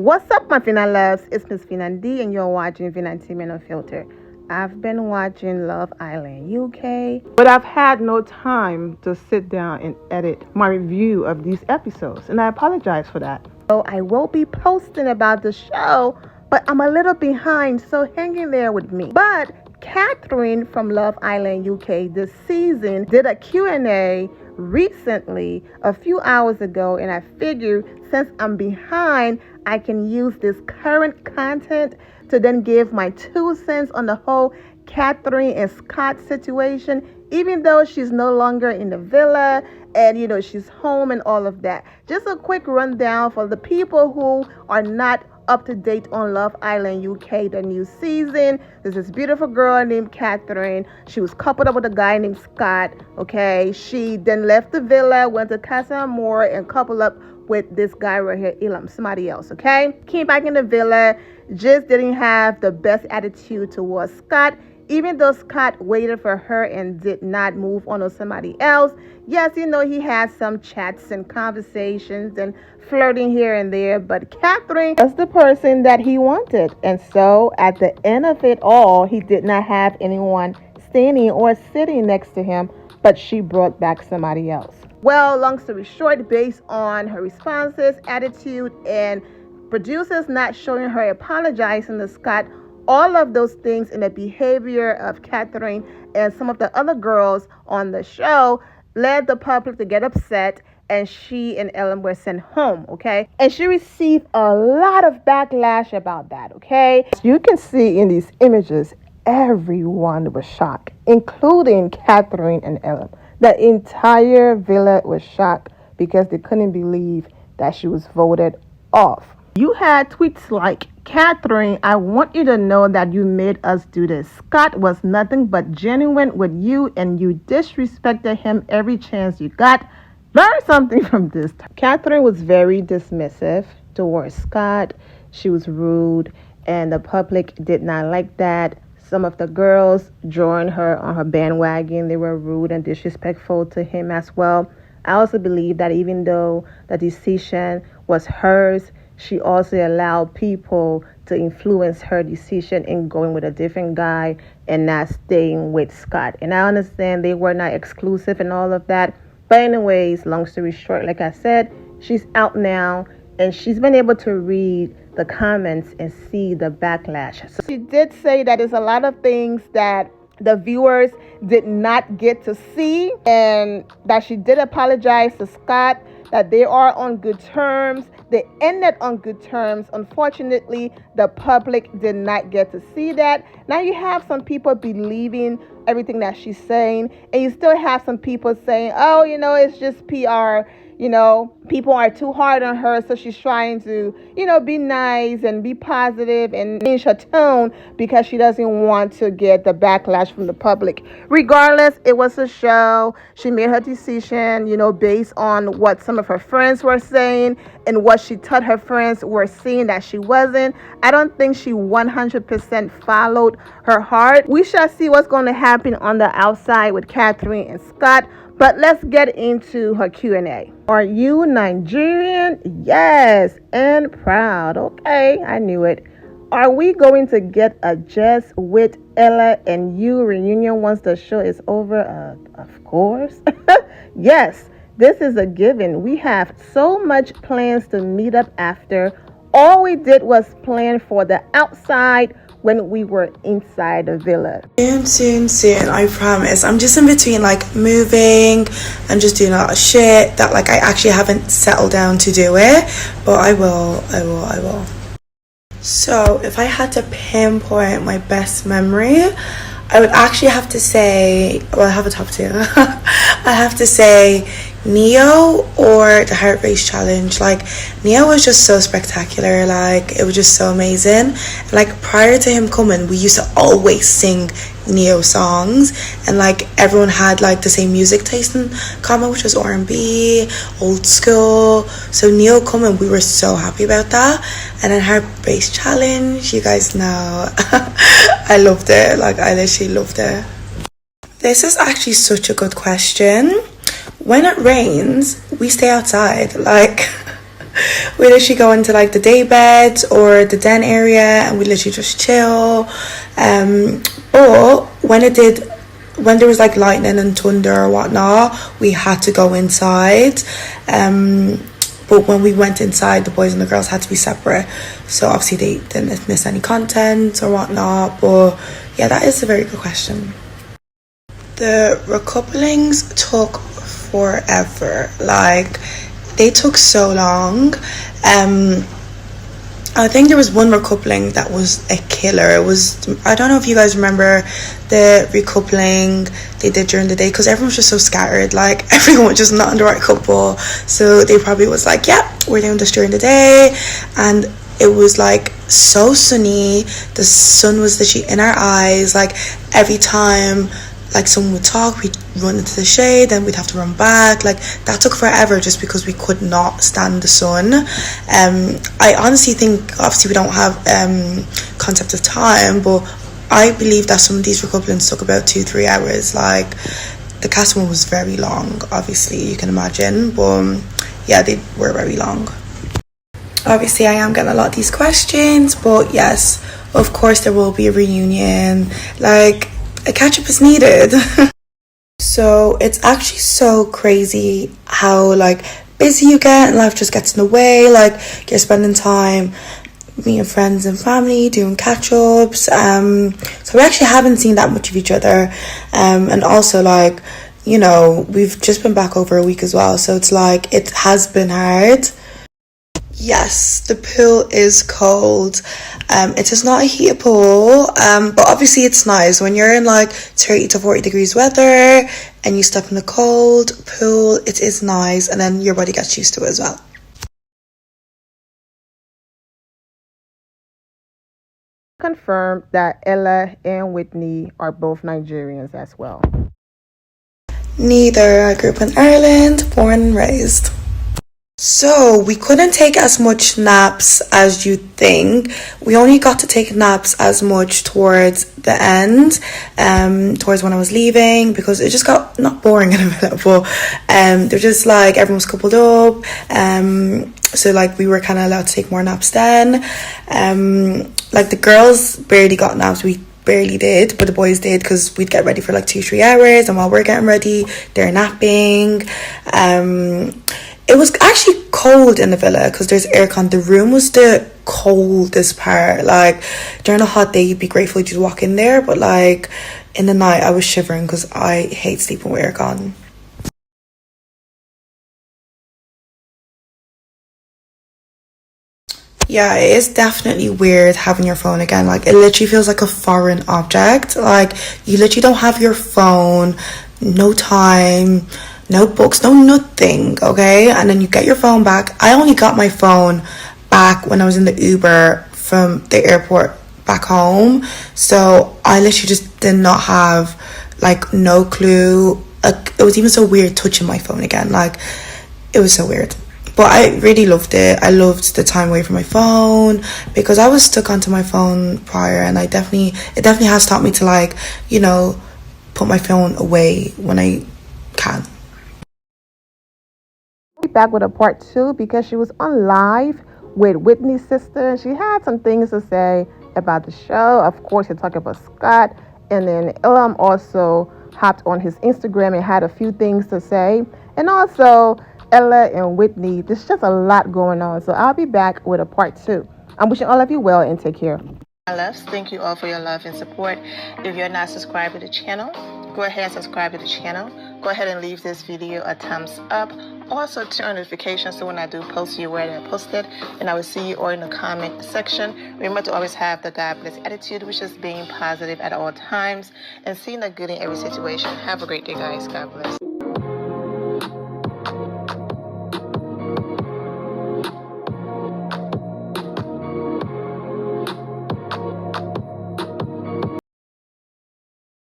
What's up, my Finan loves? It's Miss Finan D, and you're watching Finan TV Unfiltered. I've been watching Love Island UK, but I've had no time to sit down and edit my review of these episodes, and I apologize for that. So I will be posting about the show, but I'm a little behind, so hang in there with me. But Catherine from Love Island UK this season did a Q&A recently, a few hours ago, and I figured since I'm behind, I can use this current content to then give my 2 cents on the whole Catherine and Scott situation, even though she's no longer in the villa and she's home and all of that. Just a quick rundown for the people who are not up to date on Love Island UK, the new season. There's this beautiful girl named Catherine. She was coupled up with a guy named Scott. Okay, she then left the villa, went to Casa Amor, and coupled up with this guy right here, Elam, somebody else. Okay, came back in the villa, just didn't have the best attitude towards Scott. Even though Scott waited for her and did not move on to somebody else, yes, he had some chats and conversations and flirting here and there, but Catherine was the person that he wanted. And so at the end of it all, he did not have anyone standing or sitting next to him, but she brought back somebody else. Well, long story short, based on her responses, attitude, and producers not showing her apologizing to Scott, all of those things in the behavior of Catherine and some of the other girls on the show led the public to get upset, and she and Ellen were sent home, okay? And she received a lot of backlash about that, okay? As you can see in these images, everyone was shocked, including Catherine and Ellen. The entire villa was shocked because they couldn't believe that she was voted off. You had tweets like, "Catherine, I want you to know that you made us do this. Scott was nothing but genuine with you, and you disrespected him every chance you got. Learn something from this." Catherine was very dismissive towards Scott. She was rude, and the public did not like that. Some of the girls joined her on her bandwagon. They were rude and disrespectful to him as well. I also believe that even though the decision was hers, she also allowed people to influence her decision in going with a different guy and not staying with Scott. And I understand they were not exclusive and all of that. But anyways, long story short, like I said, she's out now and she's been able to read the comments and see the backlash. So she did say that there's a lot of things that the viewers did not get to see, and that she did apologize to Scott, that they are on good terms. They ended on good terms. Unfortunately, the public did not get to see that. Now you have some people believing everything that she's saying, and you still have some people saying, oh, it's just PR. People are too hard on her, so she's trying to, be nice and be positive and change her tone because she doesn't want to get the backlash from the public. Regardless, it was a show. She made her decision, based on what some of her friends were saying and what she thought her friends were seeing that she wasn't. I don't think she 100% followed her heart. We shall see what's going to happen on the outside with Catherine and Scott. But let's get into her Q&A. Are you Nigerian? Yes, and proud. Okay, I knew it. Are we going to get a Jess with Ella and you reunion once the show is over? Of course. Yes, this is a given. We have so much plans to meet up after. All we did was plan for the outside when we were inside the villa. Soon, I promise. I'm just in between moving and just doing a lot of shit that I actually haven't settled down to do it, but I will. So if I had to pinpoint my best memory, I would actually have to say, I have a top two. I have to say Neo or the Heart Race Challenge. Neo was just so spectacular. It was just so amazing. Prior to him coming, we used to always sing Neo songs, and everyone had the same music taste in common, which was R&B, old school. So Neo coming, we were so happy about that. And then Heart Race Challenge, you guys know, I loved it. I literally loved it. This is actually such a good question. When it rains, we stay outside. We literally go into like the day beds or the den area, and we literally just chill. But when there was like lightning and thunder or whatnot, we had to go inside. But when we went inside, the boys and the girls had to be separate. So obviously they didn't miss any content or whatnot. But yeah, that is a very good question. The recouplings took forever. Like, they took so long. I think there was one recoupling that was a killer. It was, I don't know if you guys remember the recoupling they did during the day, because everyone was just so scattered. Like, everyone was just not in the right couple. So they probably was like, yeah, we're doing this during the day. And it was like so sunny. The sun was literally in our eyes. Like, every time like someone would talk, we'd run into the shade, then we'd have to run back. Like, that took forever just because we could not stand the sun. I honestly think, obviously we don't have concept of time, but I believe that some of these recouplings took about 2-3 hours. Like, the cast one was very long, obviously, you can imagine, but yeah, they were very long. Obviously I am getting a lot of these questions, but yes, of course there will be a reunion. Like, a catch-up is needed. So it's actually so crazy how like busy you get and life just gets in the way. Like, you're spending time meeting friends and family, doing catch-ups. So we actually haven't seen that much of each other. And also, like, you know, we've just been back over a week as well. So it's like, it has been hard. Yes, the pool is cold. It is not a heated pool, but obviously it's nice when you're in like 30 to 40 degrees weather and you step in the cold pool. It is nice, and then your body gets used to it as well. Confirmed that Ella and Whitney are both Nigerians as well. Neither. I grew up in Ireland, born and raised. So we couldn't take as much naps as you think. We only got to take naps as much towards the end, towards when I was leaving, because it just got not boring in a minute, but they're just like everyone was coupled up. So like we were kind of allowed to take more naps then. Like the girls barely got naps. We barely did, but the boys did, because we'd get ready for like 2-3 hours, and while we're getting ready, they're napping. It was actually cold in the villa because there's aircon. The room was the coldest part. Like, during a hot day, you'd be grateful you'd walk in there, but like in the night, I was shivering because I hate sleeping with aircon. Yeah, it is definitely weird having your phone again. Like, it literally feels like a foreign object. Like, you literally don't have your phone, no time, no books, no nothing, okay? And then you get your phone back. I only got my phone back when I was in the Uber from the airport back home. So I literally just did not have, like, no clue. Like, it was even so weird touching my phone again. Like, it was so weird. But I really loved it. I loved the time away from my phone, because I was stuck onto my phone prior, and it definitely has taught me to, like, you know, put my phone away when I can. Back with a part 2 because she was on live with Whitney's sister, and she had some things to say about the show. Of course, she talked about Scott, and then Ilham also hopped on his Instagram and had a few things to say. And also Ella and Whitney, there's just a lot going on. So I'll be back with a part 2. I'm wishing all of you well, and take care. My loves, thank you all for your love and support. If you're not subscribed to the channel, go ahead and subscribe to the channel. Go ahead and leave this video a thumbs up. Also turn on notifications so when I do post, you're aware that I posted, and I will see you all in the comment section. Remember to always have the God bless attitude, which is being positive at all times and seeing the good in every situation. Have a great day, guys. God bless.